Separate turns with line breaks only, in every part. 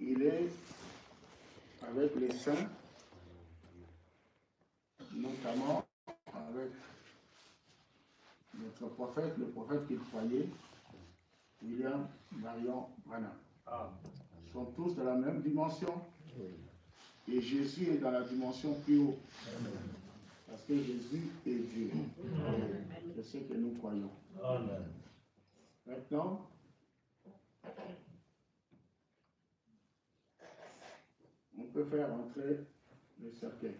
il est avec les saints, notamment avec notre prophète, le prophète qu'il croyait, William Marion Branham. Ils sont tous de la même dimension. Et Jésus est dans la dimension plus haute. Parce que Jésus est Dieu. C'est ce que nous croyons. Maintenant, on peut faire entrer le cercueil.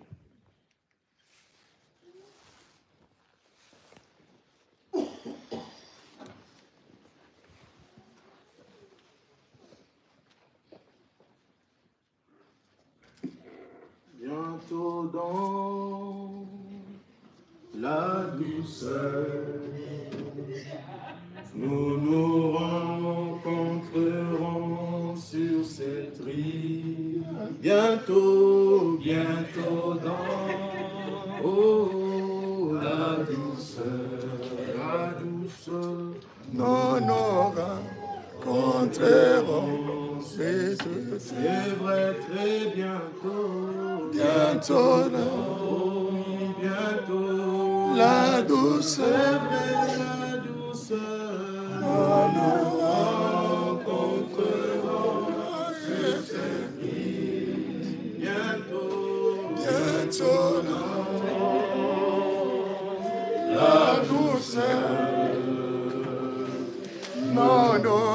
Bientôt dans la douceur, nous nous rencontrerons sur cette rive. Bientôt, bientôt dans la douceur, nous nous rencontrerons. C'est vrai, très bientôt. Bientôt, bientôt, la douceur, nous nous rencontrerons sur cette île. Bientôt, la douceur, nous nous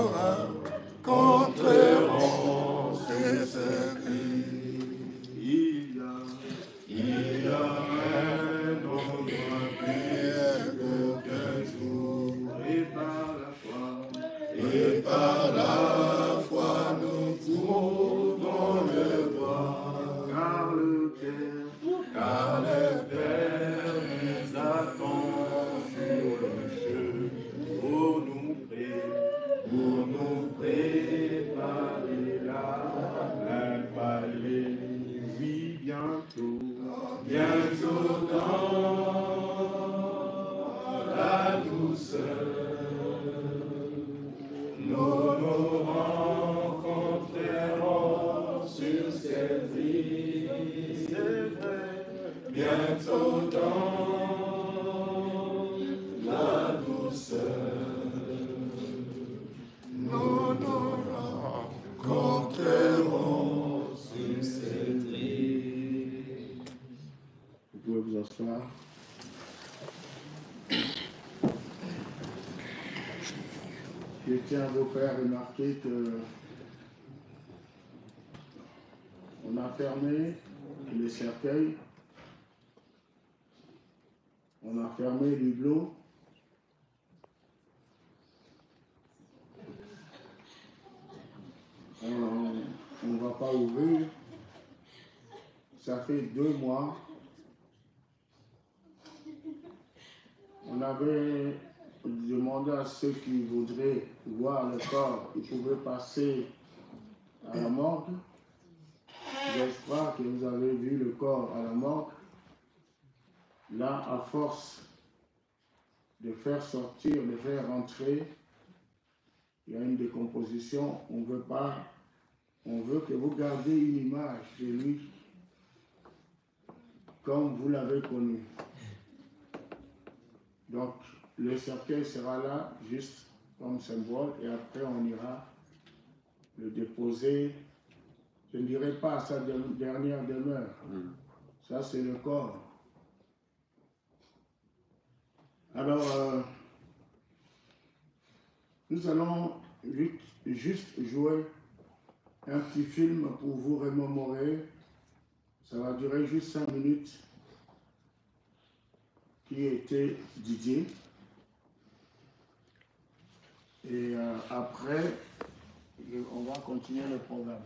rencontrerons sur cette île. Il y a un endroit meilleur qu'un jour, et par la foi nous pouvons le voir, car le Père nous attend sur le chemin pour nous préparer la palais. Oui, bientôt dans la douceur, nous nous rencontrerons sur cette île. C'est vrai, bientôt dans la douceur, nous nous rencontrerons sur cette île.
Vous pouvez vous asseoir. Je tiens à vous faire remarquer que on a fermé le cercueil, on a fermé l'hublot, on ne va pas ouvrir. Ça fait 2 mois. On avait demandé à ceux qui voudraient voir le corps, ils pouvaient passer à la morgue. J'espère que vous avez vu le corps à la morgue. Là, à force de faire sortir, de faire rentrer, il y a une décomposition. On veut que vous gardiez une image de lui comme vous l'avez connu. Donc, le cercueil sera là, juste comme symbole, et après on ira le déposer, je ne dirais pas à sa dernière demeure. Ça, c'est le corps. Alors, nous allons juste jouer un petit film pour vous remémorer. Ça va durer juste 5 minutes. Qui était Didier. Et après, on va continuer le programme.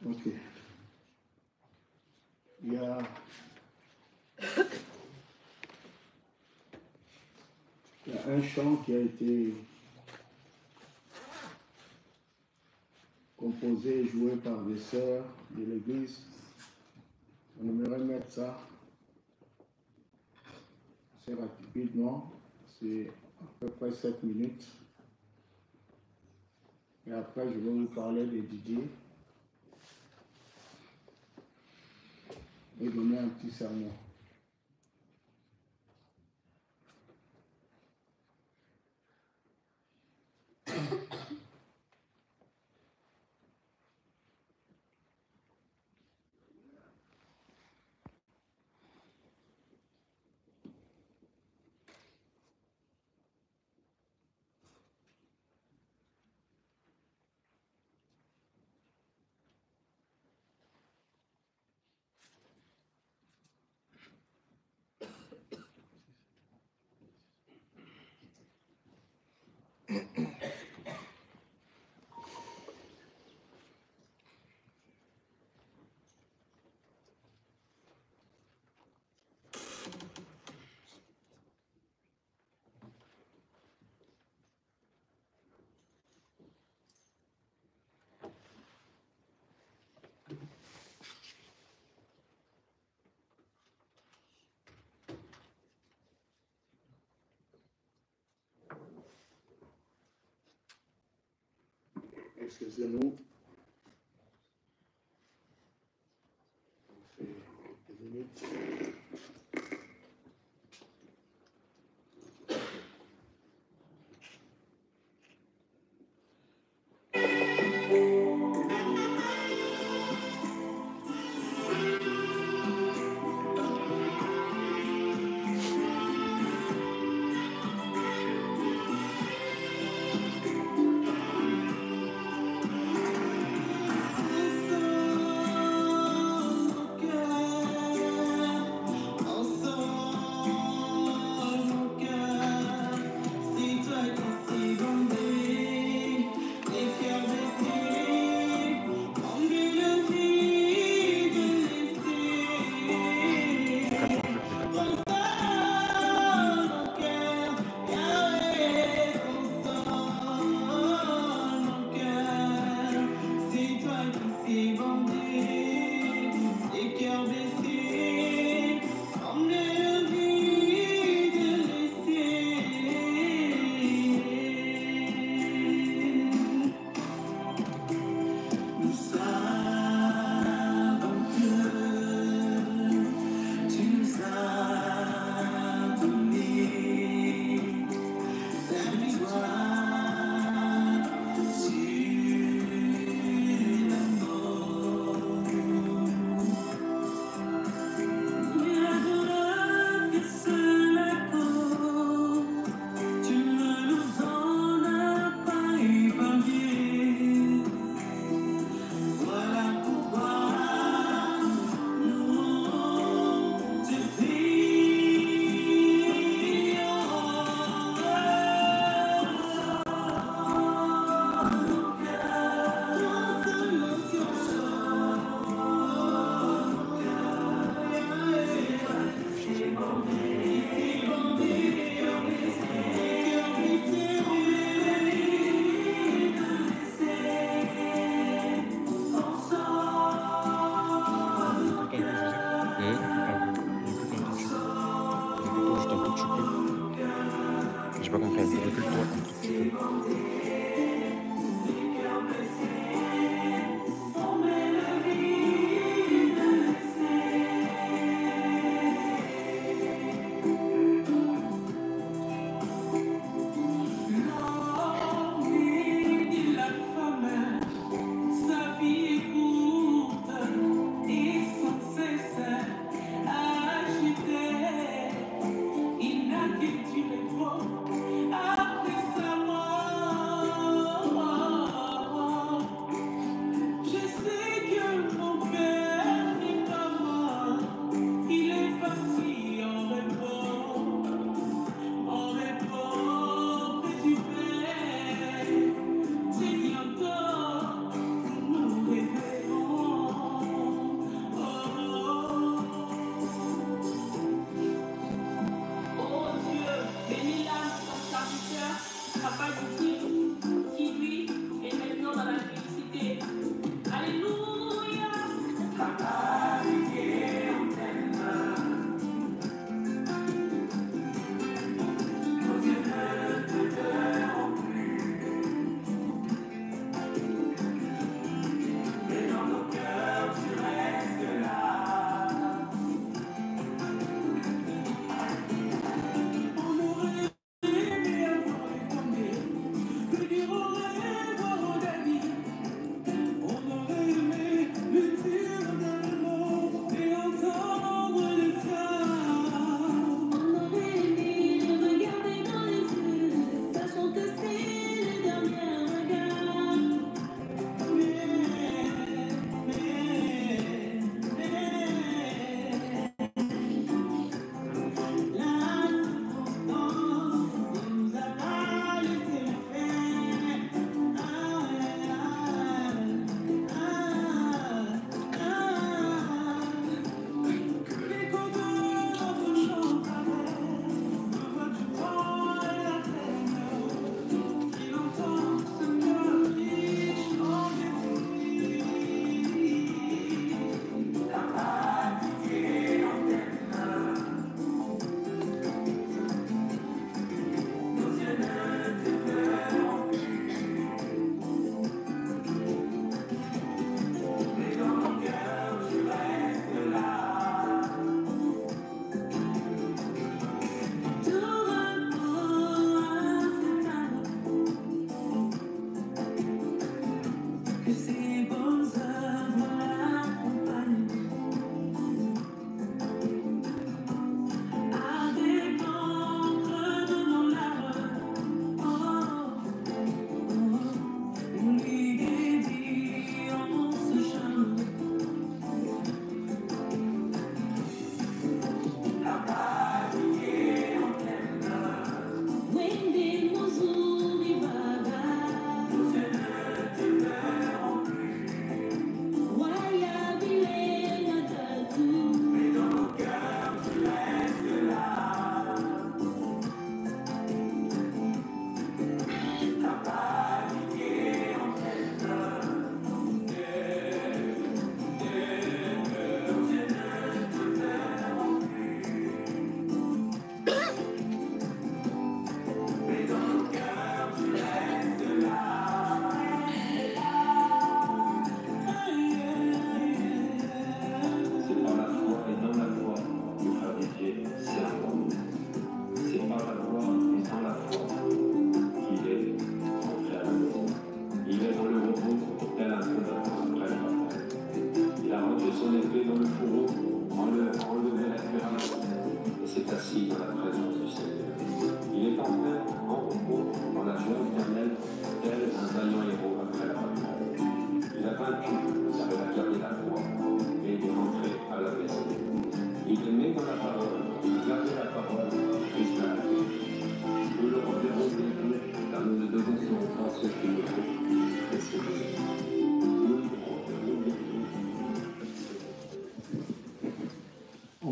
Ok. Il y a un chant qui a été composé et joué par des sœurs de l'église. On aimerait mettre ça assez rapidement. C'est à peu près 7 minutes. Et après, je vais vous parler de Didier et donner un petit sermon. Excusez-nous. C'est quelques minutes.
laissé bander, les cœurs blessés, comme le vide laissé. Nous savons que tu nous as donné la victoire sur la mort.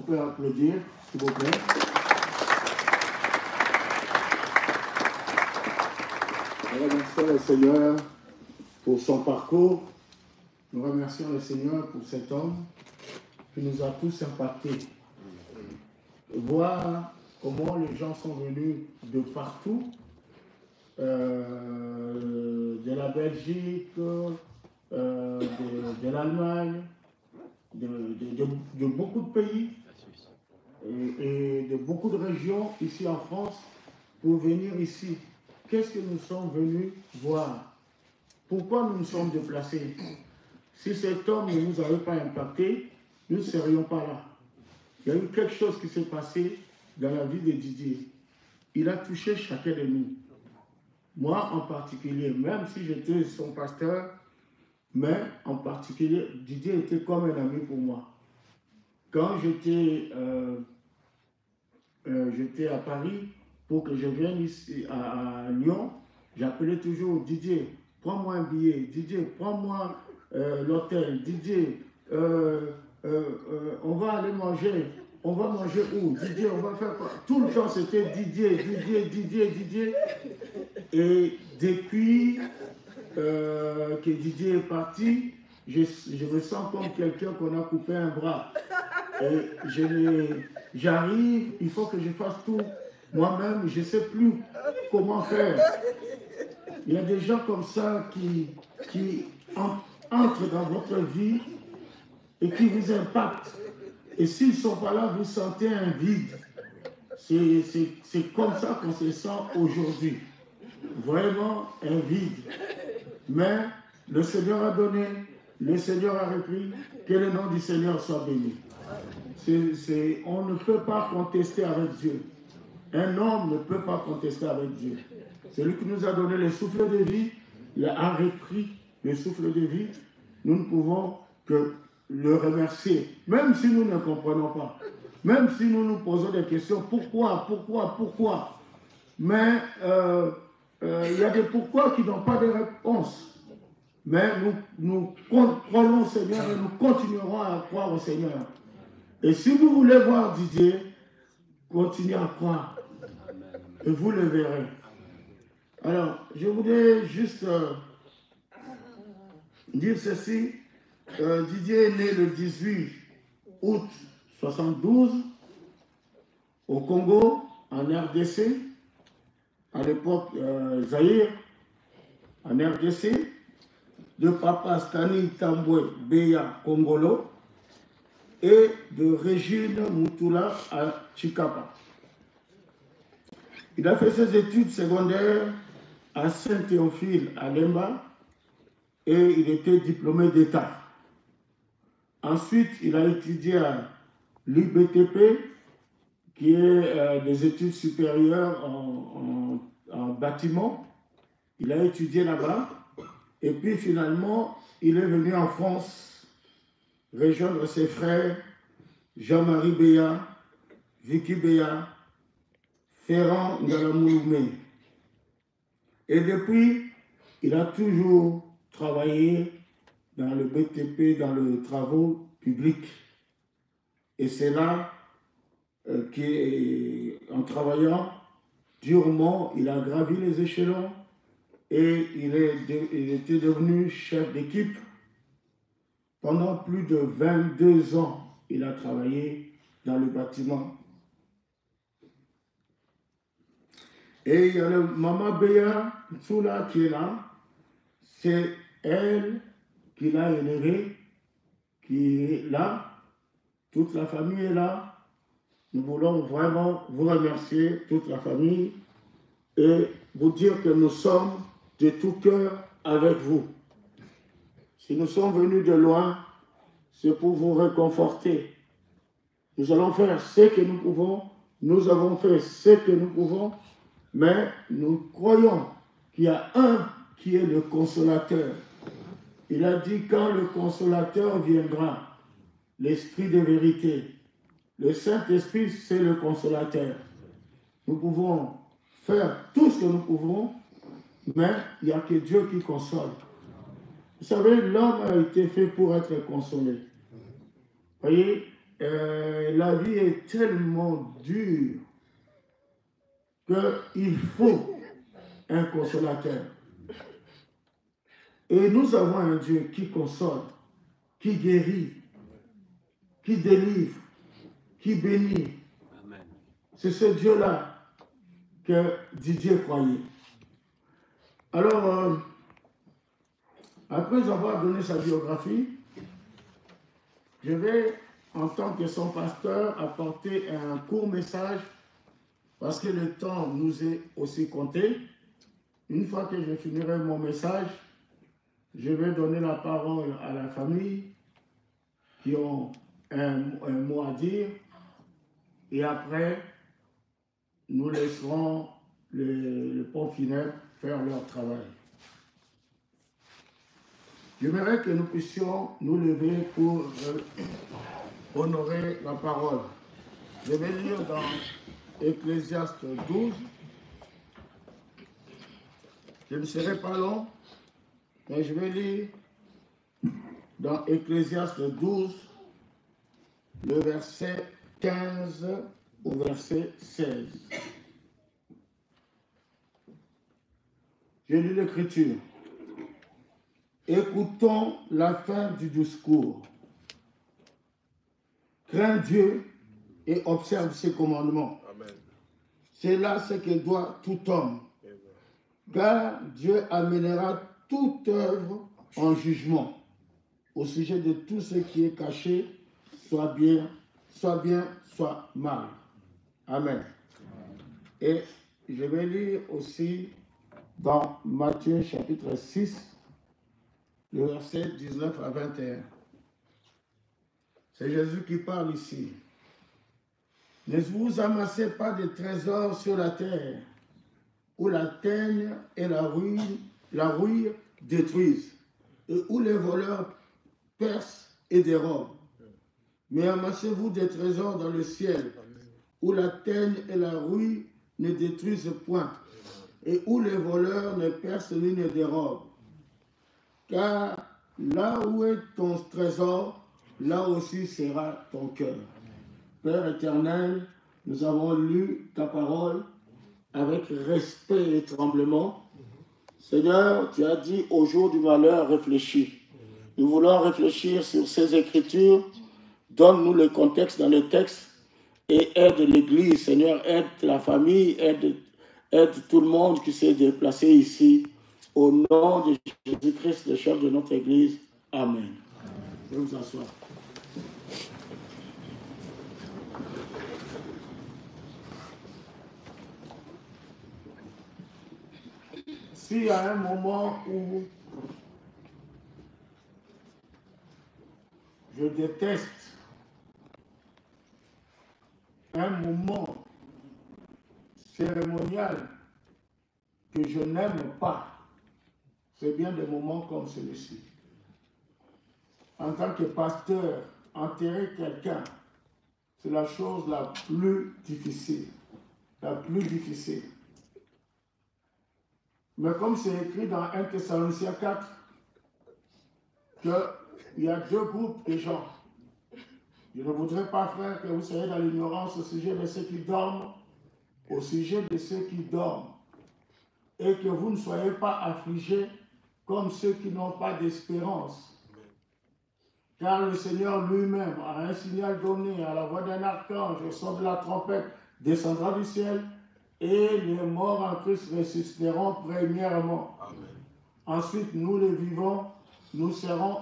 peut applaudir, s'il vous plaît. Nous remercions le Seigneur pour son parcours. Nous remercions le Seigneur pour cet homme qui nous a tous impactés. Voir comment les gens sont venus de partout, de la Belgique, de l'Allemagne, de beaucoup de pays et de beaucoup de régions ici en France pour venir ici. Qu'est-ce que nous sommes venus voir? Pourquoi nous nous sommes déplacés? Si cet homme ne nous avait pas impacté, nous ne serions pas là. Il y a eu quelque chose qui s'est passé dans la vie de Didier. Il a touché chacun de nous. Moi en particulier, même si j'étais son pasteur, mais en particulier, Didier était comme un ami pour moi. Quand j'étais à Paris, pour que je vienne ici à Lyon, j'appelais toujours Didier, prends-moi un billet, Didier, prends-moi l'hôtel, Didier, on va aller manger, on va manger où? Didier, on va faire quoi? Tout le temps c'était Didier, Didier, Didier, Didier. Et depuis que Didier est parti, je me sens comme quelqu'un qu'on a coupé un bras. Et j'arrive, il faut que je fasse tout moi-même, je ne sais plus comment faire. Il y a des gens comme ça qui entrent dans votre vie et qui vous impactent. Et s'ils ne sont pas là, vous sentez un vide. C'est comme ça qu'on se sent aujourd'hui. Vraiment un vide. Mais le Seigneur a donné, le Seigneur a repris, que le nom du Seigneur soit béni. On ne peut pas contester avec Dieu. Un homme ne peut pas contester avec Dieu. Celui qui nous a donné le souffle de vie, il a repris le souffle de vie. Nous ne pouvons que le remercier, même si nous ne comprenons pas. Même si nous nous posons des questions, pourquoi? Mais il y a des pourquoi qui n'ont pas de réponse. Mais nous croyons au Seigneur et nous continuerons à croire au Seigneur. Et si vous voulez voir Didier, continuez à croire. Et vous le verrez. Alors, je voudrais juste dire ceci. Didier est né le 18 août 72 au Congo, en RDC. À l'époque, Zaïre, en RDC. De papa Stani Tambwe Beya Congolo et de Régine Moutoula à Chikapa. Il a fait ses études secondaires à Saint-Théophile à Lemba et il était diplômé d'État. Ensuite, il a étudié à l'UBTP, qui est des études supérieures en bâtiment. Il a étudié là-bas. Et puis finalement, il est venu en France rejoindre ses frères Jean-Marie Béa, Vicky Béa, Ferrand Ngalamouloumé. Et depuis, il a toujours travaillé dans le BTP, dans les travaux publics. Et c'est là qu'en travaillant durement, il a gravi les échelons. Et il était devenu chef d'équipe. Pendant plus de 22 ans, il a travaillé dans le bâtiment. Et il y a le Maman Béa Tsula qui est là. C'est elle qui l'a élevé, qui est là. Toute la famille est là. Nous voulons vraiment vous remercier, toute la famille, et vous dire que nous sommes de tout cœur avec vous. Si nous sommes venus de loin, c'est pour vous réconforter. Nous allons faire ce que nous pouvons, nous avons fait ce que nous pouvons, mais nous croyons qu'il y a un qui est le consolateur. Il a dit quand le consolateur viendra, l'esprit de vérité, le Saint-Esprit c'est le consolateur. Nous pouvons faire tout ce que nous pouvons, mais il n'y a que Dieu qui console. Vous savez, l'homme a été fait pour être consolé. Voyez, la vie est tellement dure qu'il faut un consolateur. Et nous avons un Dieu qui console, qui guérit, qui délivre, qui bénit. C'est ce Dieu-là que Didier croyait. Alors, après avoir donné sa biographie, je vais, en tant que son pasteur, apporter un court message parce que le temps nous est aussi compté. Une fois que je finirai mon message, je vais donner la parole à la famille qui ont un mot à dire et après, nous laisserons le pont funèbre faire leur travail. J'aimerais que nous puissions nous lever pour honorer la parole. Je vais lire dans Ecclésiaste 12. Je ne serai pas long, mais je vais lire dans Ecclésiaste 12, le verset 15 au verset 16. Je lis l'Écriture. Écoutons la fin du discours. Crains Dieu et observe ses commandements. C'est là ce que doit tout homme. Car Dieu amènera toute œuvre en jugement au sujet de tout ce qui est caché, soit bien, soit mal. Amen. Et je vais lire aussi dans Matthieu chapitre 6, le verset 19 à 21. C'est Jésus qui parle ici. Ne vous amassez pas de trésors sur la terre, où la teigne et la rouille détruisent, et où les voleurs percent et dérobent. Mais amassez-vous des trésors dans le ciel, où la teigne et la rouille ne détruisent point, et où les voleurs ne percent ni ne dérobent. Car là où est ton trésor, là aussi sera ton cœur. Père éternel, nous avons lu ta parole avec respect et tremblement. Seigneur, tu as dit au jour du malheur, réfléchis. Nous voulons réfléchir sur ces écritures. Donne-nous le contexte dans le texte et aide l'Église, Seigneur, aide la famille, aide tout le monde qui s'est déplacé ici. Au nom de Jésus-Christ, le chef de notre Église. Amen. Je vous assois. S'il y a un moment où je déteste, un moment cérémonial que je n'aime pas, c'est bien des moments comme celui-ci. En tant que pasteur, enterrer quelqu'un, c'est la chose la plus difficile. La plus difficile. Mais comme c'est écrit dans 1 Thessaloniciens 4, qu'il y a deux groupes de gens. Je ne voudrais pas, frère, que vous soyez dans l'ignorance au sujet de ceux qui dorment, au sujet de ceux qui dorment, et que vous ne soyez pas affligés comme ceux qui n'ont pas d'espérance. Car le Seigneur lui-même, à un signal donné, à la voix d'un archange, au son de la trompette, descendra du ciel, et les morts en Christ ressusciteront premièrement. Amen. Ensuite, nous les vivants, nous serons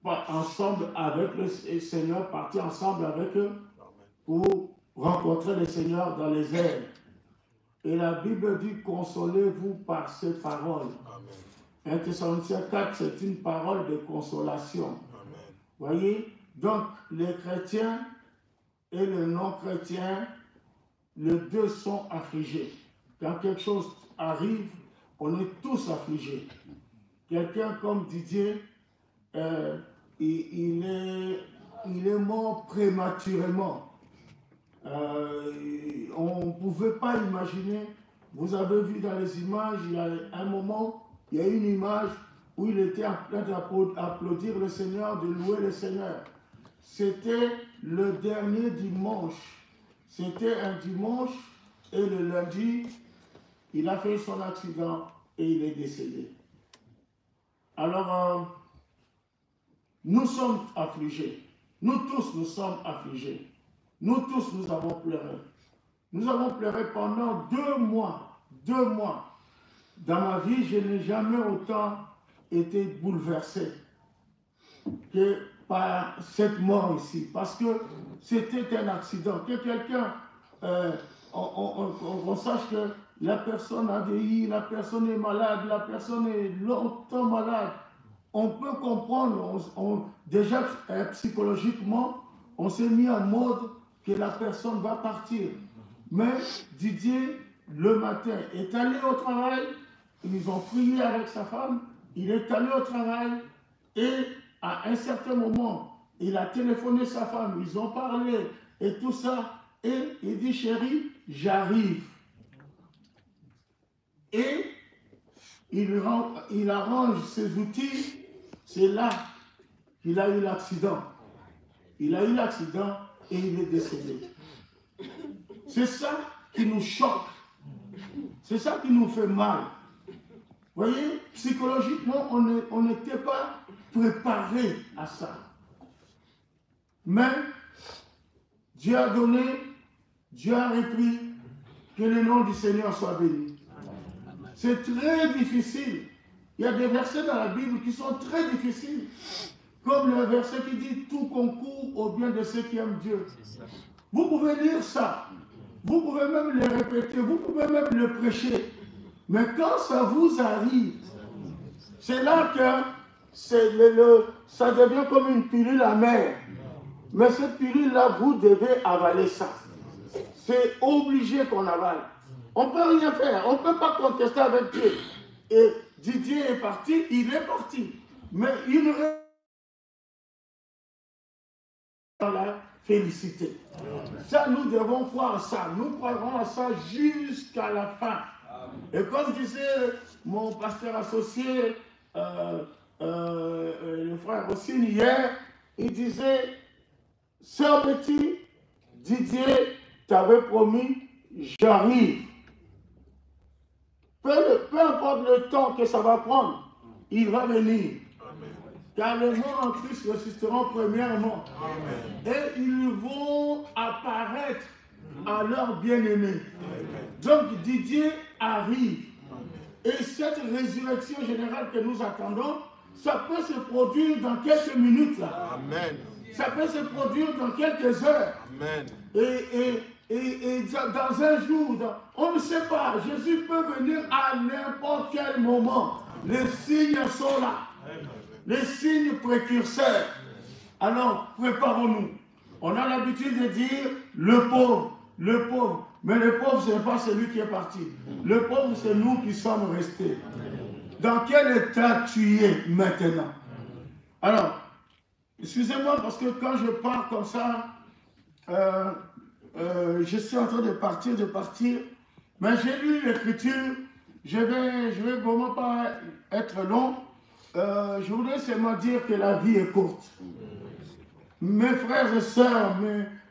ensemble avec le Seigneur, partis ensemble avec eux pour rencontrer le Seigneur dans les airs. Et la Bible dit, consolez-vous par ces paroles. 1 Thessaloniciens 4, c'est une parole de consolation. Voyez, donc les chrétiens et les non-chrétiens, les deux sont affligés. Quand quelque chose arrive, on est tous affligés. Quelqu'un comme Didier, il est mort prématurément. On ne pouvait pas imaginer, vous avez vu dans les images, il y a un moment, il y a une image où il était en train d'applaudir le Seigneur, de louer le Seigneur. c'était le dernier dimanche. C'était un dimanche et le lundi, il a fait son accident et il est décédé. Alors, nous sommes affligés. Nous tous, nous sommes affligés. Nous tous, nous avons pleuré. Nous avons pleuré pendant 2 mois. 2 mois. Dans ma vie, je n'ai jamais autant été bouleversé que par cette mort ici. Parce que c'était un accident. Que quelqu'un, on sache que la personne a vieilli, la personne est malade, la personne est longtemps malade. On peut comprendre, déjà psychologiquement, on s'est mis en mode que la personne va partir. Mais Didier, le matin, est allé au travail, ils ont prié avec sa femme, il est allé au travail et à un certain moment, il a téléphoné sa femme, ils ont parlé et tout ça, et il dit, chérie, j'arrive. Et il arrange ses outils, c'est là qu'il a eu l'accident. Il a eu l'accident et il est décédé. C'est ça qui nous choque. C'est ça qui nous fait mal. Vous voyez, psychologiquement, on n'était pas préparé à ça. Mais Dieu a donné, Dieu a repris, que le nom du Seigneur soit béni. C'est très difficile. Il y a des versets dans la Bible qui sont très difficiles. Comme le verset qui dit « Tout concourt au bien de ceux qui aiment Dieu ». Vous pouvez lire ça. Vous pouvez même le répéter. Vous pouvez même le prêcher. Mais quand ça vous arrive, c'est là que ça devient comme une pilule amère. Mais cette pilule-là, vous devez avaler ça. C'est obligé qu'on avale. On ne peut rien faire. On ne peut pas contester avec Dieu. Et Didier est parti, il est parti. Mais il reste dans la félicité. Ça, nous devons croire à ça. Nous croirons à ça jusqu'à la fin. Et comme disait mon pasteur associé, le frère Rossine hier, il disait, sœur Betty, Didier t'avait promis, j'arrive. Peu importe le temps que ça va prendre, il va venir. Amen. Car les morts en Christ ressusciteront premièrement. Amen. Et ils vont apparaître à leur bien-aimé. Donc Didier arrive. Amen. Et cette résurrection générale que nous attendons, ça peut se produire dans quelques minutes là. Amen. Ça peut se produire dans quelques heures. Amen. Et dans un jour, on ne sait pas, Jésus peut venir à n'importe quel moment. Les signes sont là. Les signes précurseurs. Alors, préparons-nous. On a l'habitude de dire le pauvre. Mais le pauvre, ce n'est pas celui qui est parti. Le pauvre, c'est nous qui sommes restés. Dans quel état tu es maintenant? Alors, excusez-moi parce que quand je pars comme ça, je suis en train de partir, mais j'ai lu l'écriture, je vais vraiment pas être long, je voudrais seulement dire que la vie est courte. Mes frères et sœurs,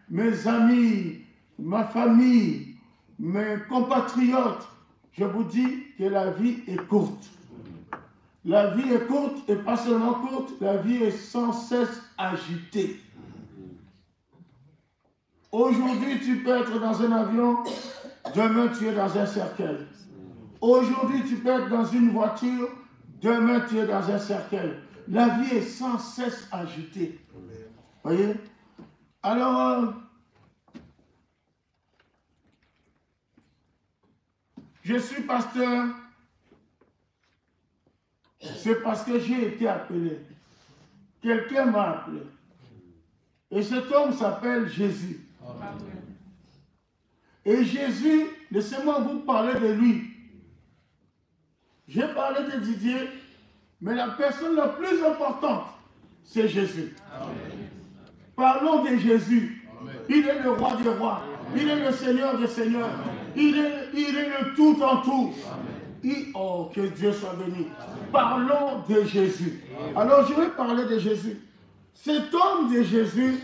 mes amis, ma famille, mes compatriotes, je vous dis que la vie est courte. La vie est courte et pas seulement courte, la vie est sans cesse agitée. Aujourd'hui, tu peux être dans un avion, demain, tu es dans un cercueil. Aujourd'hui, tu peux être dans une voiture, demain, tu es dans un cercueil. La vie est sans cesse agitée. Voyez? Alors, je suis pasteur, c'est parce que j'ai été appelé. Quelqu'un m'a appelé. Et cet homme s'appelle Jésus. Et Jésus, laissez-moi vous parler de lui. J'ai parlé de Didier, mais la personne la plus importante, c'est Jésus. Amen. Parlons de Jésus. Amen. Il est le roi des rois. Amen. Il est le Seigneur des seigneurs. Il est le tout en tout. Oh, que Dieu soit béni. Amen. Parlons de Jésus. Amen. Alors, je vais parler de Jésus. cet homme de Jésus,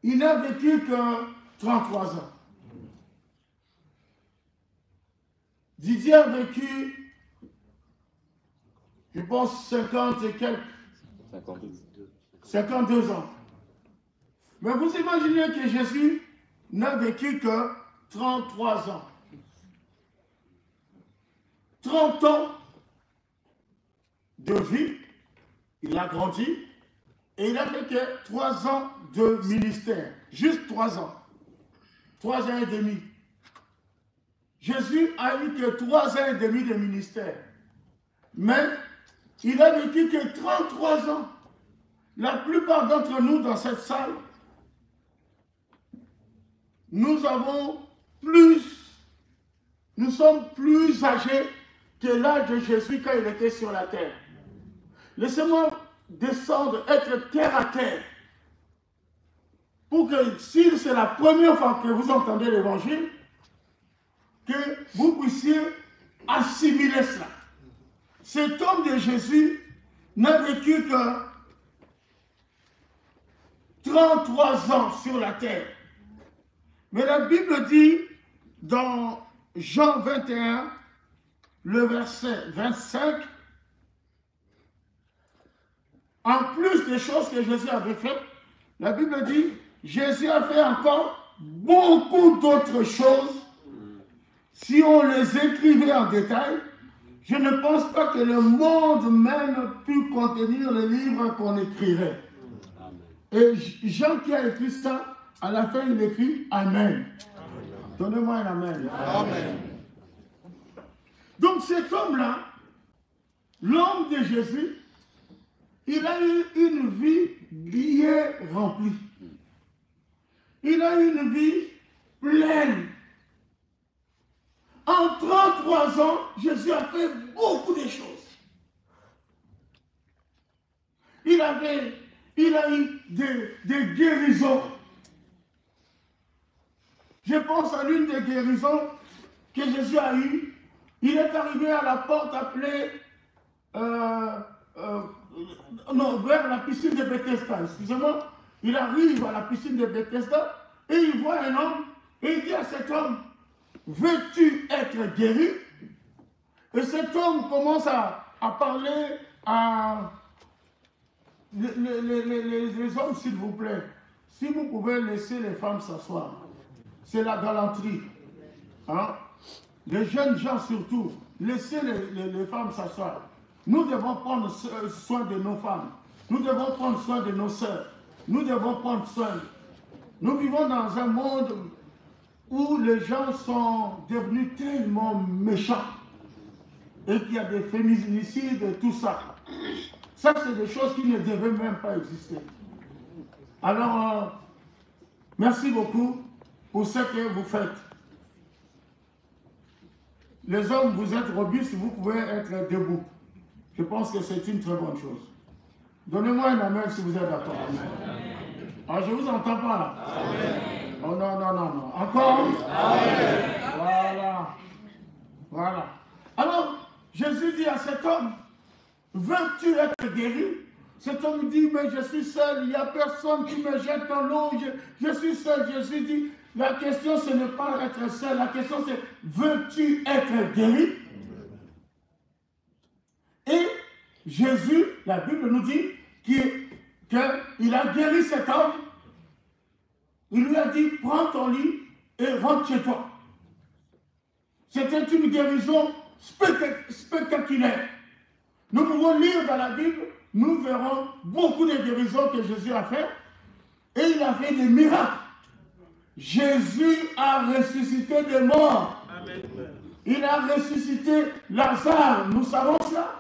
il n'a vécu que 33 ans. Didier a vécu, je pense, 50 et quelques. 52 ans. Mais vous imaginez que Jésus n'a vécu que 33 ans. 30 ans de vie, il a grandi, et il a fait que 3 ans de ministère. Juste 3 ans. 3 ans et demi. Jésus a eu que 3 ans et demi de ministère. Mais il a vécu que 33 ans. La plupart d'entre nous dans cette salle, nous sommes plus âgés que l'âge de Jésus quand il était sur la terre. Laissez-moi descendre, être terre à terre, pour que si c'est la première fois que vous entendez l'évangile, que vous puissiez assimiler cela. Cet homme de Jésus n'a vécu que 33 ans sur la terre. Mais la Bible dit dans Jean 21, le verset 25, en plus des choses que Jésus avait faites, la Bible dit, Jésus a fait encore beaucoup d'autres choses. Si on les écrivait en détail, je ne pense pas que le monde même pût contenir le livre qu'on écrirait. Et Jean qui a écrit ça, à la fin il écrit Amen. Donnez-moi un Amen.
Amen.
Donc cet homme-là, l'homme de Jésus, il a eu une vie bien remplie. Il a eu une vie pleine. En 33 ans, Jésus a fait beaucoup de choses. Il a eu des guérisons. Je pense à l'une des guérisons que Jésus a eues. Il est arrivé à la porte appelée vers la piscine de Bethesda. Excusez-moi. Il arrive à la piscine de Bethesda et il voit un homme et il dit à cet homme, veux-tu être guéri? Et cet homme commence à parler à les hommes, s'il vous plaît. Si vous pouvez laisser les femmes s'asseoir, c'est la galanterie. Hein? Les jeunes gens surtout, laissez les femmes s'asseoir. Nous devons prendre soin de nos femmes. Nous devons prendre soin de nos sœurs. Nous devons prendre soin. Nous vivons dans un monde où les gens sont devenus tellement méchants et qu'il y a des féminicides et tout ça. Ça, c'est des choses qui ne devaient même pas exister. Alors, merci beaucoup pour ce que vous faites. Les hommes, vous êtes robustes, vous pouvez être debout. Je pense que c'est une très bonne chose. Donnez-moi un amen si vous êtes d'accord. Ah, je ne vous entends pas là. Amen. Oh non, non, non, non. Encore? Amen. Voilà. Voilà. Alors, Jésus dit à cet homme, veux-tu être guéri? Cet homme dit, mais je suis seul, il n'y a personne qui me jette dans l'eau, je suis seul. Jésus dit, la question ce n'est pas être seul, la question c'est, veux-tu être guéri? Et Jésus, la Bible nous dit qu'il a guéri cet homme. Il lui a dit, prends ton lit et rentre chez toi. C'était une guérison spectaculaire. Nous pouvons lire dans la Bible, nous verrons beaucoup de guérisons que Jésus a fait. Et il a fait des miracles. Jésus a ressuscité des morts. Amen. Il a ressuscité Lazare, nous savons cela.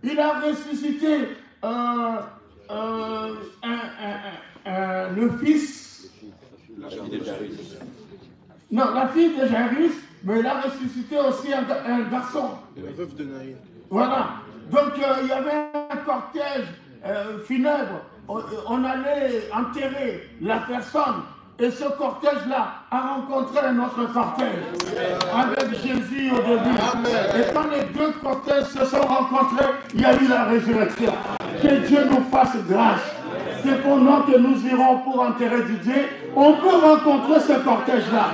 Il a ressuscité le fils.
La fille de Jairus.
Non, la fille de Jairus, mais il a ressuscité aussi un garçon.
La veuve de Naïn.
Voilà. Donc il y avait un cortège funèbre. On allait enterrer la personne. Et ce cortège-là a rencontré un autre cortège avec Jésus au début. Et quand les deux cortèges se sont rencontrés, il y a eu la résurrection. Que Dieu nous fasse grâce. C'est pendant que nous irons pour enterrer Didier, on peut rencontrer ce cortège-là.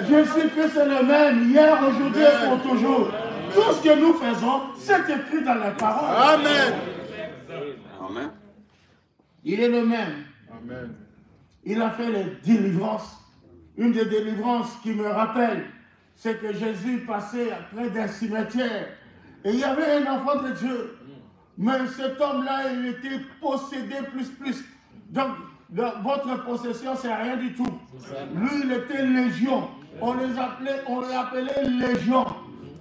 Jésus-Christ est le même, hier, aujourd'hui et pour toujours. Tout ce que nous faisons, c'est écrit dans les paroles.
Amen.
Amen.
Il est le même.
Amen.
Il a fait les délivrances. Une des délivrances qui me rappelle, c'est que Jésus passait près d'un cimetière et il y avait un enfant de Dieu. Mais cet homme-là, il était possédé plus. Donc, votre possession, c'est rien du tout. Lui, il était légion. On l'appelait légion.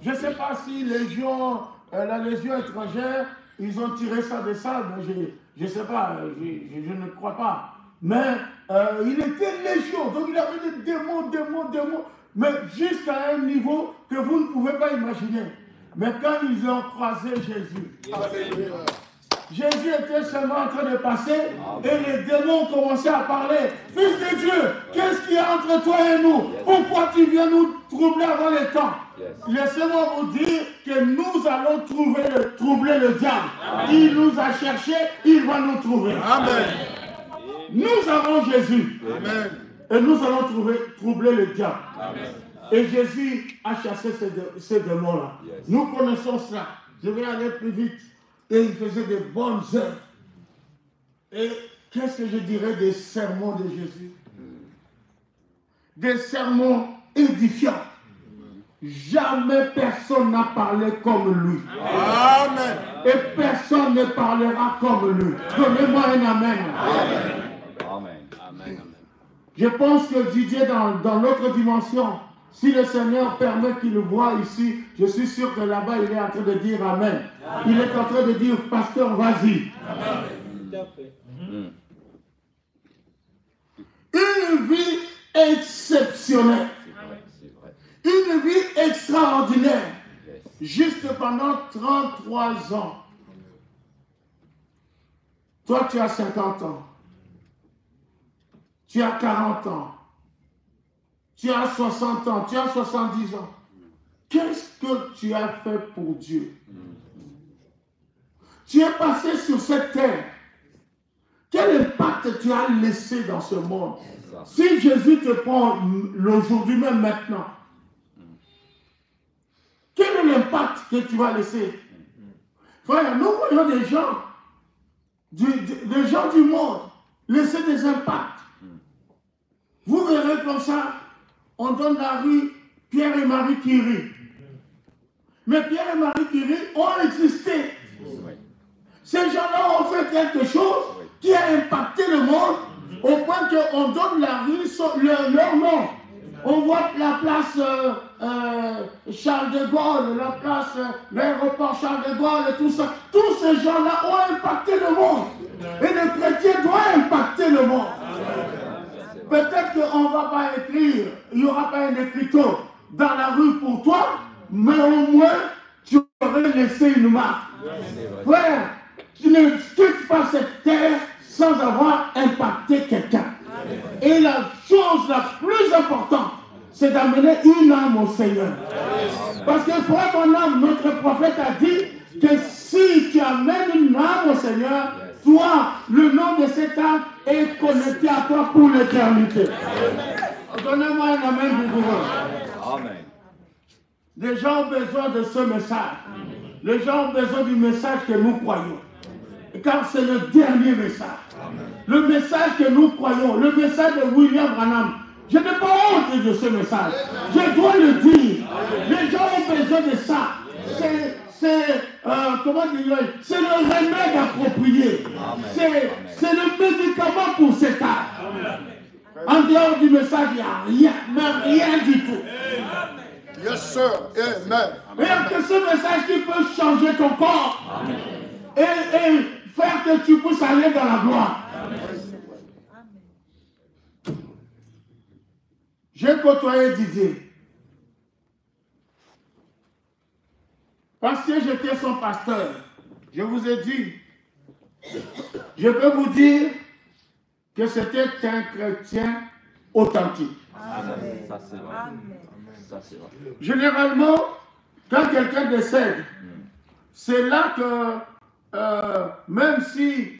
Je ne sais pas si légion, la légion étrangère, ils ont tiré ça de ça, mais je ne sais pas, je ne crois pas. Mais il était légion, donc il avait des démons, mais jusqu'à un niveau que vous ne pouvez pas imaginer. Mais quand ils ont croisé Jésus, Jésus était seulement en train de passer et les démons commençaient à parler. Fils de Dieu, qu'est-ce qu'il y a entre toi et nous? Pourquoi tu viens nous troubler avant les temps? Laissez-moi vous dire que nous allons troubler le diable. Il nous a cherchés, il va nous trouver.
Amen.
Nous avons Jésus.
Amen.
Et nous allons troubler le diable.
Amen.
Et Jésus a chassé ces démons-là. Nous connaissons cela. Je vais aller plus vite. Et il faisait de bonnes œuvres. Et qu'est-ce que je dirais des sermons de Jésus? Des sermons édifiants. Jamais personne n'a parlé comme lui.
Amen.
Et personne ne parlera comme lui. Donnez-moi un amen.
Amen.
Je pense que Didier, dans l'autre dimension, si le Seigneur permet qu'il le voie ici, je suis sûr que là-bas, il est en train de dire Amen. Il est en train de dire, pasteur, vas-y. Une vie exceptionnelle. Une vie extraordinaire. Juste pendant 33 ans. Toi, tu as 50 ans. Tu as 40 ans. Tu as 60 ans. Tu as 70 ans. Qu'est-ce que tu as fait pour Dieu? Tu es passé sur cette terre. Quel impact tu as laissé dans ce monde? Si Jésus te prend aujourd'hui même maintenant, quel est l'impact que tu vas laisser? Frère, nous voyons des gens du monde laisser des impacts. Vous verrez comme ça, on donne la rue Pierre et Marie Curie. Mais Pierre et Marie Curie ont existé. Ces gens-là ont fait quelque chose qui a impacté le monde au point qu'on donne la rue leur nom. On voit la place Charles de Gaulle, la place, l'aéroport Charles de Gaulle et tout ça. Tous ces gens-là ont impacté le monde. Et le chrétien doit impacter le monde. Peut-être qu'on ne va pas écrire, il n'y aura pas un écriteau dans la rue pour toi, mais au moins tu aurais laissé une marque. Frère, tu ne quittes pas cette terre sans avoir impacté quelqu'un. Et la chose la plus importante, c'est d'amener une âme au Seigneur. Parce que frère, mon âme, notre prophète a dit que si tu amènes une âme au Seigneur, toi, le nom de cette âme est connecté à toi pour l'éternité. Donnez-moi un amen du gouvernement.
Amen.
Les gens ont besoin de ce message. Les gens ont besoin du message que nous croyons. Car c'est le dernier message. Le message que nous croyons, le message de William Branham. Je n'ai pas honte de ce message. Je dois le dire. Les gens ont besoin de ça. Comment dire, c'est le remède approprié. C'est le médicament pour cet âge. En dehors du message, il n'y a rien, mais rien du tout.
Yes, sir. Amen.
Rien que ce message qui peut changer ton corps et faire que tu puisses aller dans la gloire. J'ai côtoyé Didier. Parce que j'étais son pasteur. Je vous ai dit. Je peux vous dire que c'était un chrétien authentique.
Amen. Ça, c'est vrai. Ça, c'est vrai.
Généralement, quand quelqu'un décède, c'est là que, même si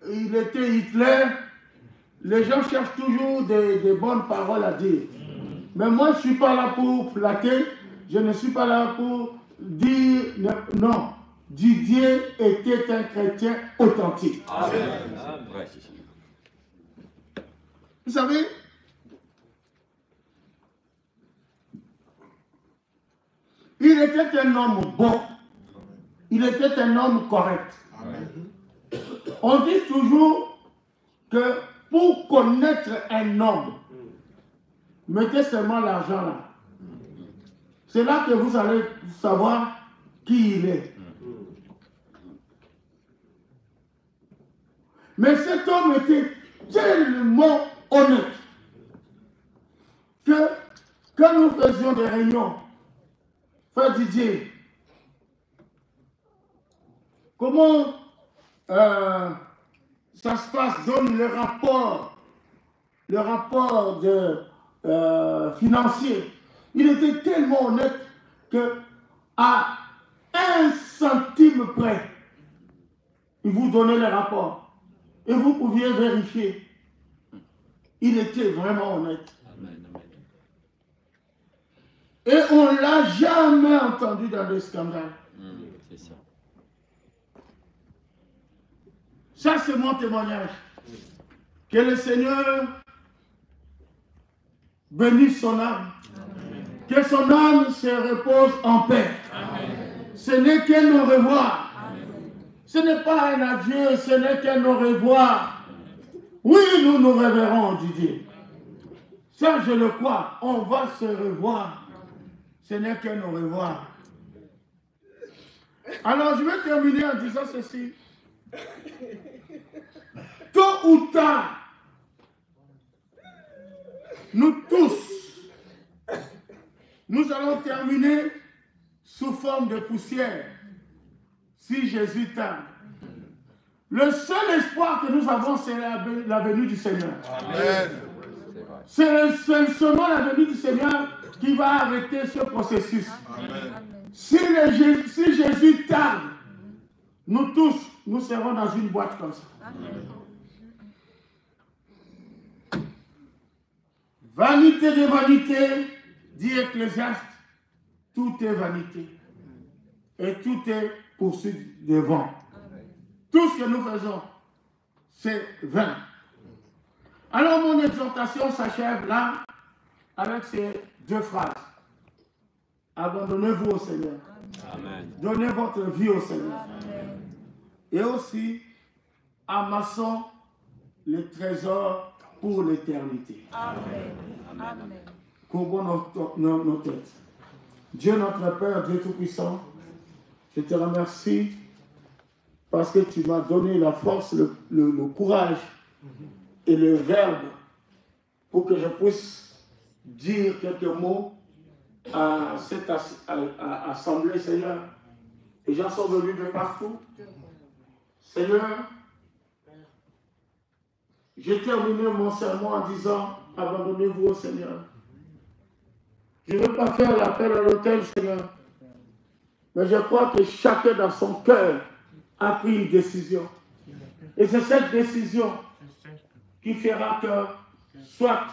il était Hitler, les gens cherchent toujours des bonnes paroles à dire. Mais moi, je ne suis pas là pour flatter, je ne suis pas là pour dire non. Didier était un chrétien authentique.
Amen.
Vous savez, il était un homme bon. Il était un homme correct.
Amen.
On dit toujours que pour connaître un homme, mettez seulement l'argent là. C'est là que vous allez savoir qui il est. Mais cet homme était tellement honnête que quand nous faisions des réunions, Frère Didier, comment ça se passe? Donne le rapport de, financier. Il était tellement honnête que à 1 centime près, il vous donnait le rapport. Et vous pouviez vérifier. Il était vraiment honnête.
Amen.
Et on ne l'a jamais entendu dans des scandales.
C'est ça.
Ça, c'est mon témoignage. Que le Seigneur bénisse son âme. Amen. Que son âme se repose en paix. Amen. Ce n'est qu'un au revoir. Amen. Ce n'est pas un adieu, ce n'est qu'un au revoir. Oui, nous nous reverrons, Didier. Ça, je le crois. On va se revoir. Ce n'est qu'un au revoir. Alors, je vais terminer en disant ceci. Tôt ou tard, nous tous, nous allons terminer sous forme de poussière, si Jésus tarde. Le seul espoir que nous avons, c'est la venue du Seigneur.
Amen.
C'est seulement la venue du Seigneur qui va arrêter ce processus.
Amen.
Si Jésus tarde, nous tous, nous serons dans une boîte comme ça. Amen. Vanité de vanité, dit Ecclésiaste, tout est vanité. Et tout est poursuite de vent. Tout ce que nous faisons, c'est vain. Alors mon exhortation s'achève là avec ces 2 phrases. Abandonnez-vous au Seigneur.
Amen.
Donnez votre vie au Seigneur.
Amen.
Et aussi, amassons les trésors pour l'éternité.
Amen. Amen.
Courbons nos têtes. Dieu notre Père, Dieu Tout-Puissant, je te remercie parce que tu m'as donné la force, le courage et le verbe pour que je puisse dire quelques mots à cette assemblée, Seigneur. Les gens sont venus de partout. Seigneur, j'ai terminé mon sermon en disant, abandonnez-vous au Seigneur. Je ne veux pas faire l'appel à l'autel, Seigneur. Mais je crois que chacun dans son cœur a pris une décision. Et c'est cette décision qui fera que soit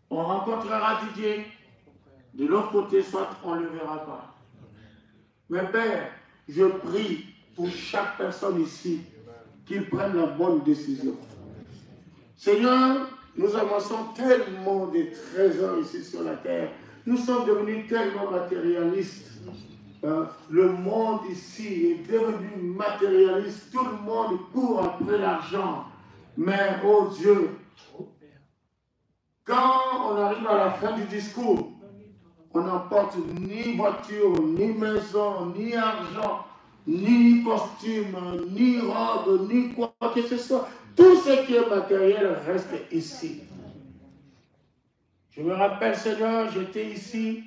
on rencontrera Didier, de l'autre côté, soit on ne le verra pas. Mais Père, je prie pour chaque personne ici qu'il prenne la bonne décision. Seigneur, nous amassons tellement de trésors ici sur la terre. Nous sommes devenus tellement matérialistes. Le monde ici est devenu matérialiste. Tout le monde court après l'argent. Mais, oh Dieu, quand on arrive à la fin du discours, on n'emporte ni voiture, ni maison, ni argent, ni costume, ni robe, ni quoi que ce soit. Tout ce qui est matériel reste ici. Je me rappelle, Seigneur, j'étais ici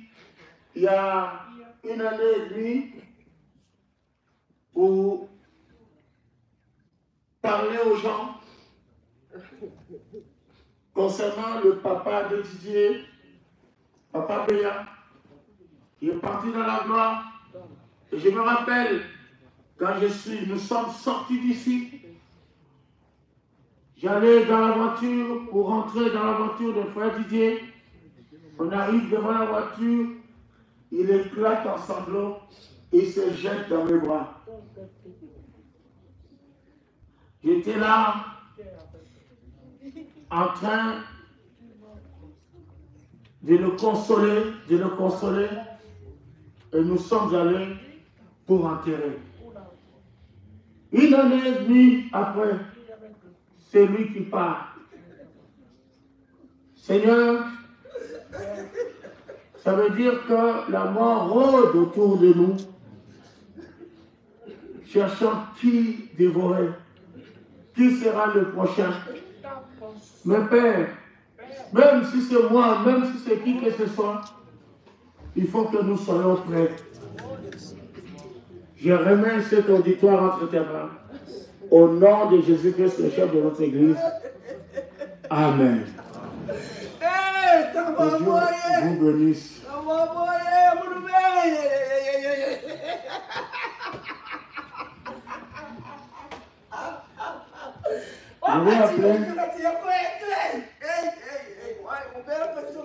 il y a 1 année et demie pour parler aux gens. concernant le papa de Didier, Papa Béa, il est parti dans la gloire. Et je me rappelle, quand nous sommes sortis d'ici, j'allais dans la voiture pour rentrer dans la voiture de frère Didier. On arrive devant la voiture, il éclate en sanglots et se jette dans mes bras. J'étais là, en train de le consoler, et nous sommes allés pour enterrer. Une année et demie après, c'est lui qui part. Seigneur, ça veut dire que la mort rôde autour de nous, cherchant qui dévorer, qui sera le prochain. Mais Père, même si c'est moi, même si c'est qui que ce soit, il faut que nous soyons prêts. Je remets cet auditoire entre tes mains. Au nom de Jésus-Christ, le chef de notre Église. Amen. Que Dieu vous bénisse.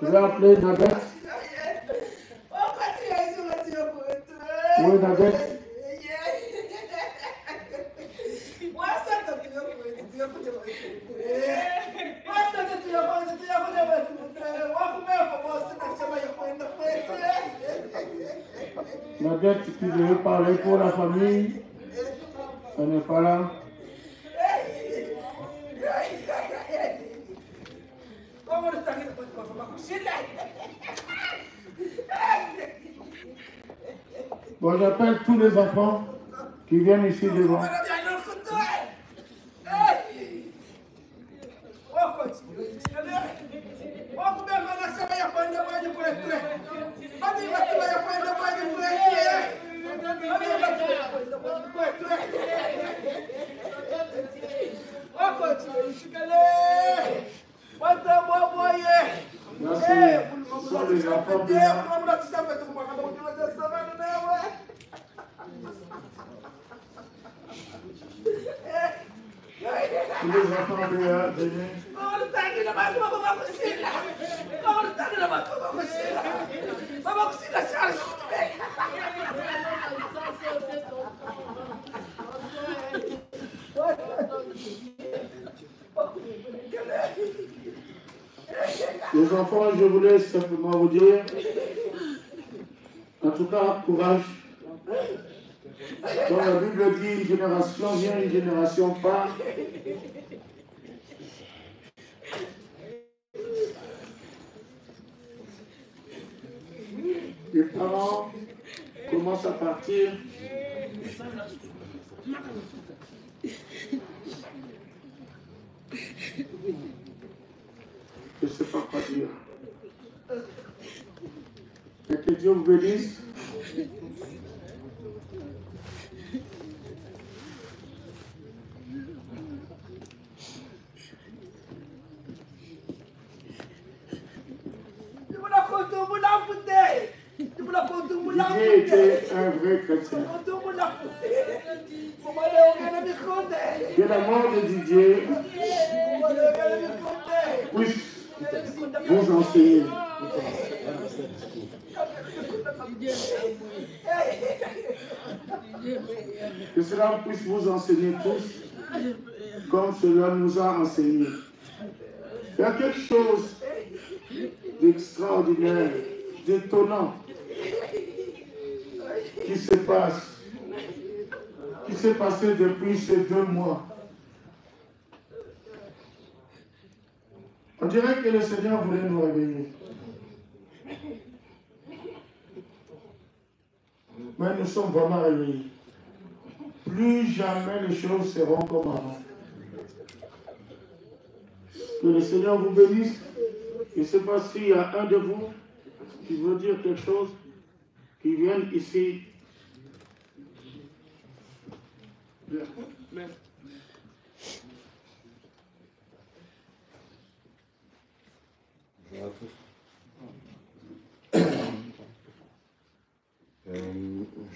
Je vais appeler Nagat. Oui, Nagat. Nagat qui devait parler pour la famille, elle n'est pas là. Bon, j'appelle tous les enfants qui viennent ici devant. Merci. Ce sont les enfants bien. Tous les enfants bien, venez. Les enfants, je voulais simplement vous dire, en tout cas, courage. Quand la Bible dit une génération vient, une génération part. Les parents commencent à partir. Je ne sais pas quoi dire. Et que Dieu vous bénisse. Didier était un vrai chrétien. Que la mort de Didier puisse vous enseigner. Que cela puisse vous enseigner tous comme cela nous a enseigné. Il y a quelque chose d'extraordinaire, d'étonnant qui se passe, qui s'est passé depuis ces 2 mois. On dirait que le Seigneur voulait nous réveiller. Mais nous sommes vraiment réveillés. Plus jamais les choses seront comme avant. Que le Seigneur vous bénisse. Je ne sais pas s'il y a un de vous qui veut dire quelque chose, qui vienne ici.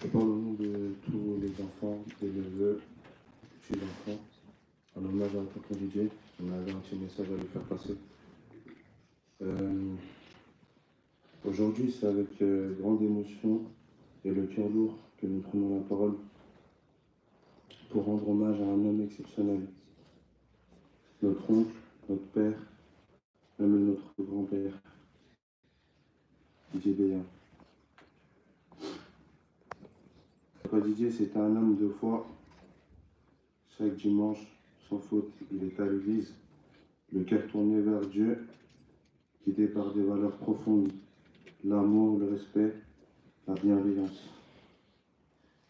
Je parle au nom de tous les enfants, des neveux, des petits-enfants, en hommage à tonton Didier. On avait un petit message à lui faire passer. Aujourd'hui, c'est avec grande émotion et le cœur lourd que nous prenons la parole pour rendre hommage à un homme exceptionnel. Notre oncle, notre père, même notre grand-père, Didier Béat. Papa Didier, c'était un homme de foi. Chaque dimanche, sans faute, il est à l'église, le cœur tourné vers Dieu, guidé par des valeurs profondes, l'amour, le respect, la bienveillance.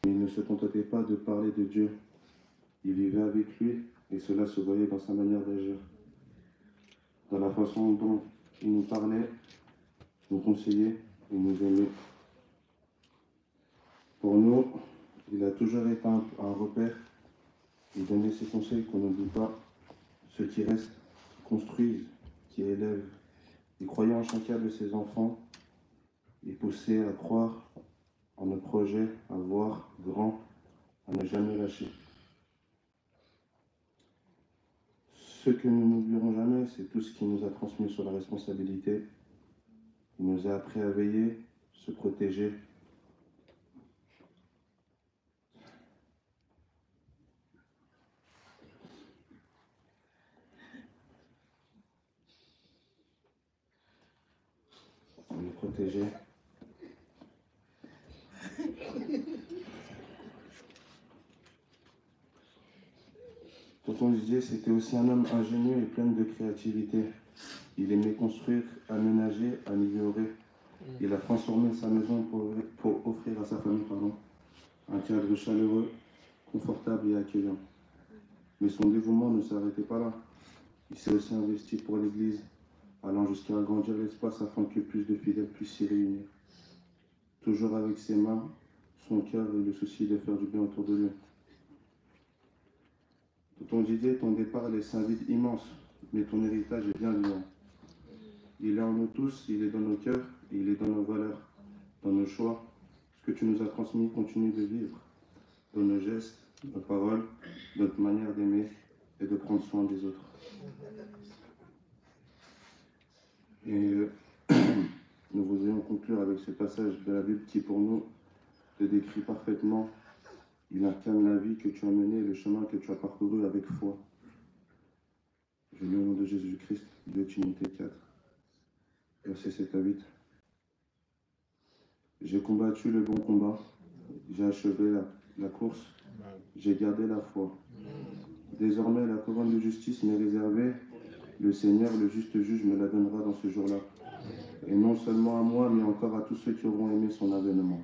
Mais il ne se contentait pas de parler de Dieu. Il vivait avec lui et cela se voyait dans sa manière d'agir. Dans la façon dont il nous parlait, nous conseillait et nous aimait. Pour nous, il a toujours été un repère. Il donnait ses conseils qu'on n'oublie pas. Ceux qui restent, qui construisent, qui élèvent. Il croyait en chacun de ses enfants. Il poussait à croire en nos projets, à voir grand, à ne jamais lâcher. Ce que nous n'oublierons jamais, c'est tout ce qu'il nous a transmis sur la responsabilité. Il nous a appris à veiller, se protéger. Nous protéger. Tonton Didier, c'était aussi un homme ingénieux et plein de créativité. Il aimait construire, aménager, améliorer. Il a transformé sa maison pour offrir à sa famille un cadre chaleureux, confortable et accueillant. Mais son dévouement ne s'arrêtait pas là. Il s'est aussi investi pour l'Église, allant jusqu'à agrandir l'espace afin que plus de fidèles puissent s'y réunir. Toujours avec ses mains, son cœur et le souci de faire du bien autour de lui. Tonton Didier, ton départ laisse un vide immense, mais ton héritage est bien vivant. Il est en nous tous, il est dans nos cœurs, il est dans nos valeurs, dans nos choix. Ce que tu nous as transmis continue de vivre, dans nos gestes, nos paroles, notre manière d'aimer et de prendre soin des autres. Et nous voudrions conclure avec ce passage de la Bible qui, pour nous, te décrit parfaitement. Il incarne la vie que tu as menée et le chemin que tu as parcouru avec foi. Je lis au nom de Jésus-Christ, 2 Timothée 4, versets 7 à 8. J'ai combattu le bon combat, j'ai achevé la course, j'ai gardé la foi. Désormais, la couronne de justice m'est réservée. Le Seigneur, le juste juge, me la donnera dans ce jour-là. Et non seulement à moi, mais encore à tous ceux qui auront aimé son avènement.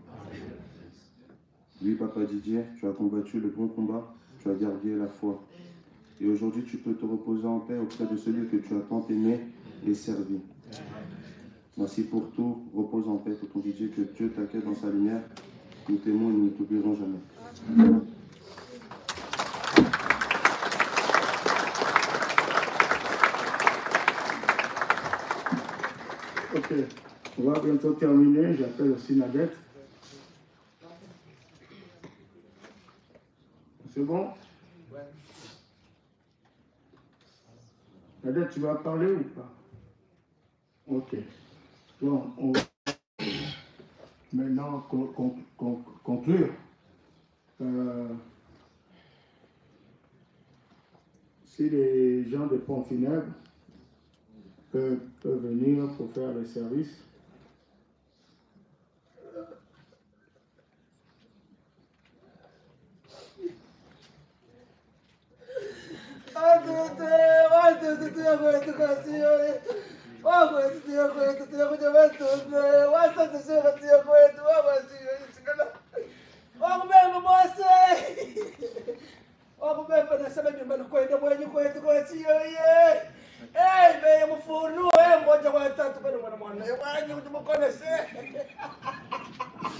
Oui, Papa Didier, tu as combattu le bon combat, tu as gardé la foi. Et aujourd'hui, tu peux te reposer en paix auprès de celui que tu as tant aimé et servi. Merci pour tout. Repose en paix, Tonton Didier, que Dieu t'accueille dans sa lumière. Nous t'aimons et nous ne t'oublierons jamais.
Ok, on va bientôt terminer. J'appelle aussi Nadette. C'est bon? Nadette, tu vas parler ou pas? Ok. Bon, on va maintenant conclure. Si les gens des pompes funèbres peuvent venir pour faire le service.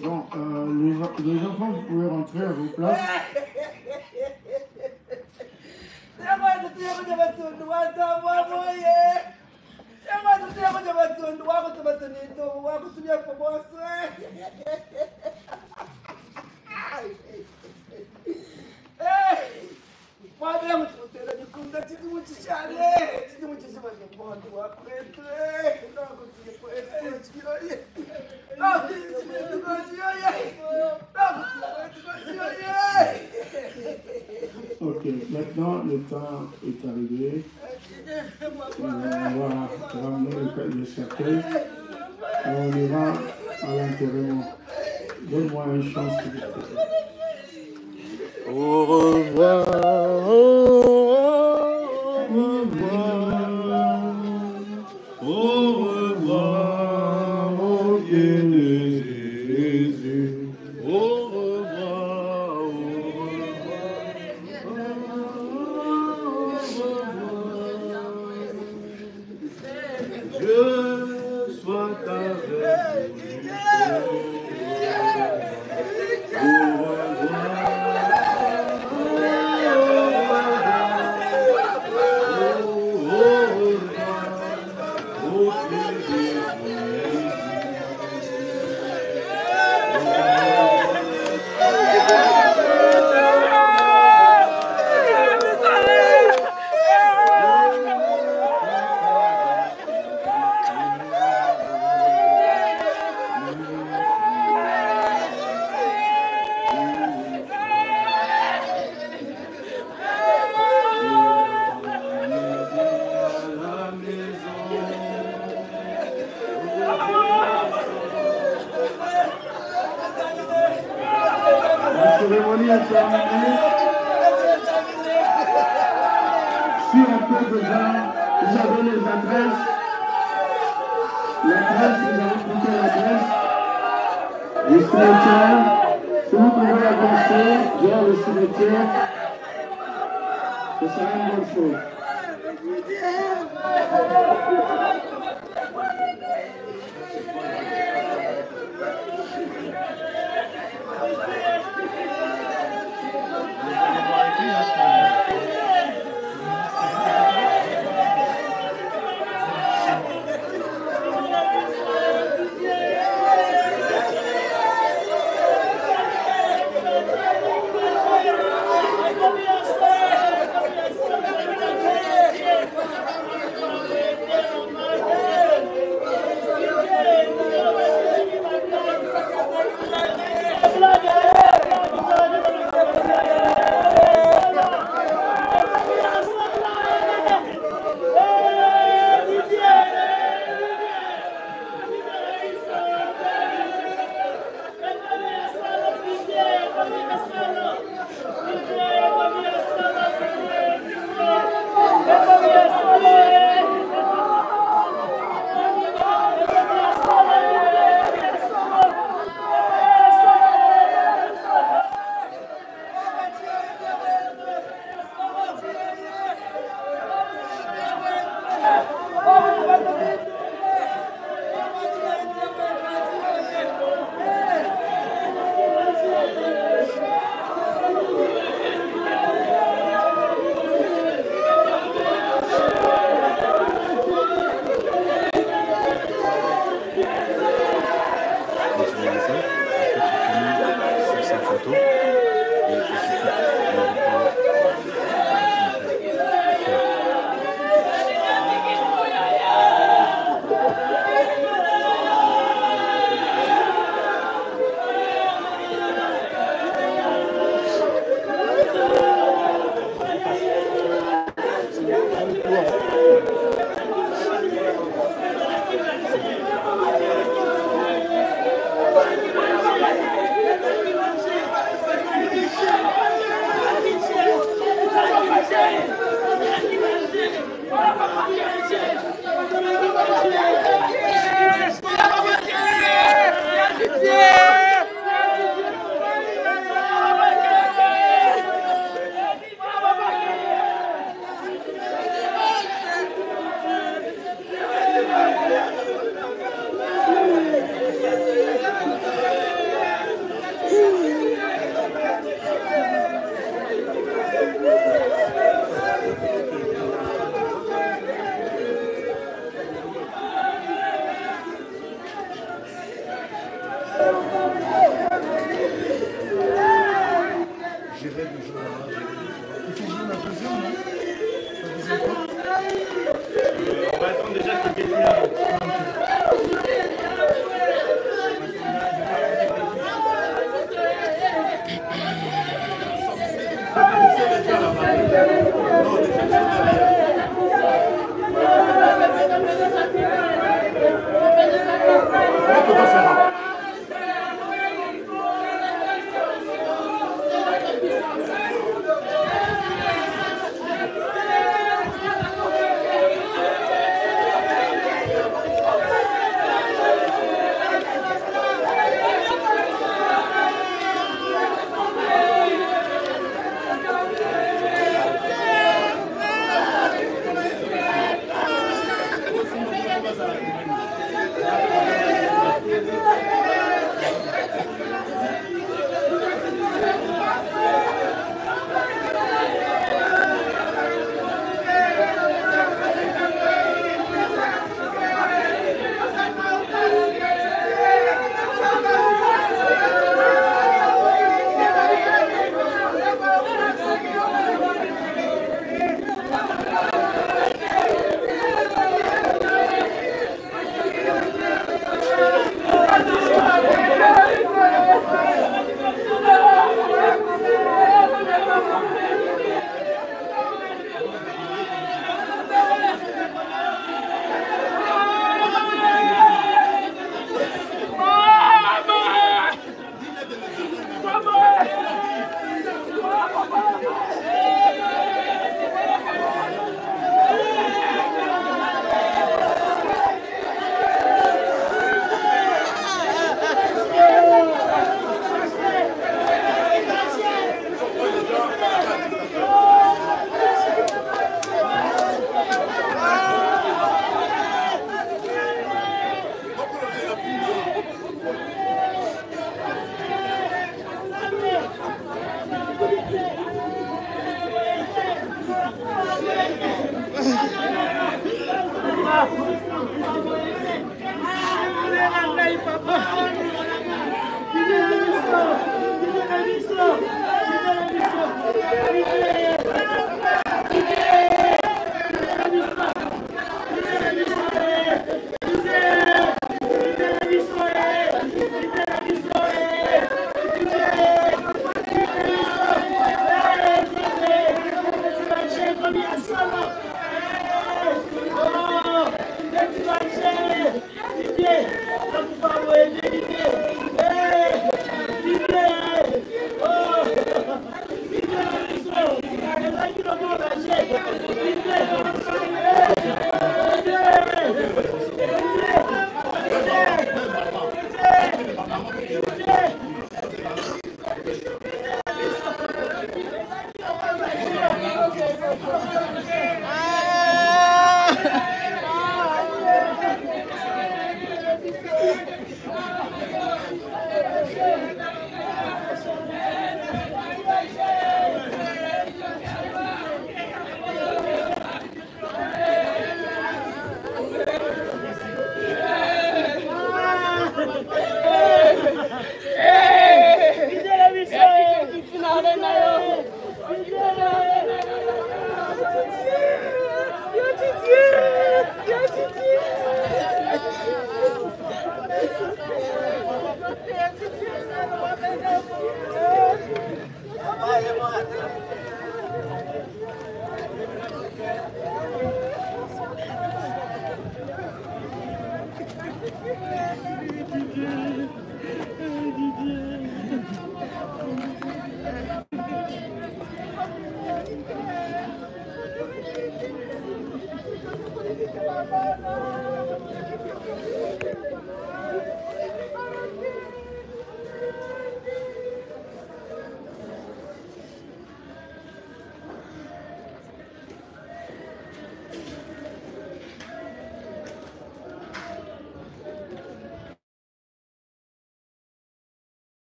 Bon, les enfants, vous pouvez rentrer à vos places. Ok, maintenant le temps est arrivé. On va ramener le cercueil et on ira à l'enterrement. Donne-moi une chance, s'il vous plaît.
Au revoir, mon bien-aimé Jésus. Au revoir, Dieu soit avec vous.
La cérémonie est terminée. Si on peut déjà, vous avez les adresses. L'adresse, vous avez plutôt l'adresse. Le cimetière. Si vous pouvez avancer vers le cimetière, ce sera une bonne chose.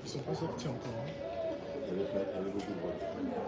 Ils sont pas sortis encore. Hein. Avec beaucoup de voix.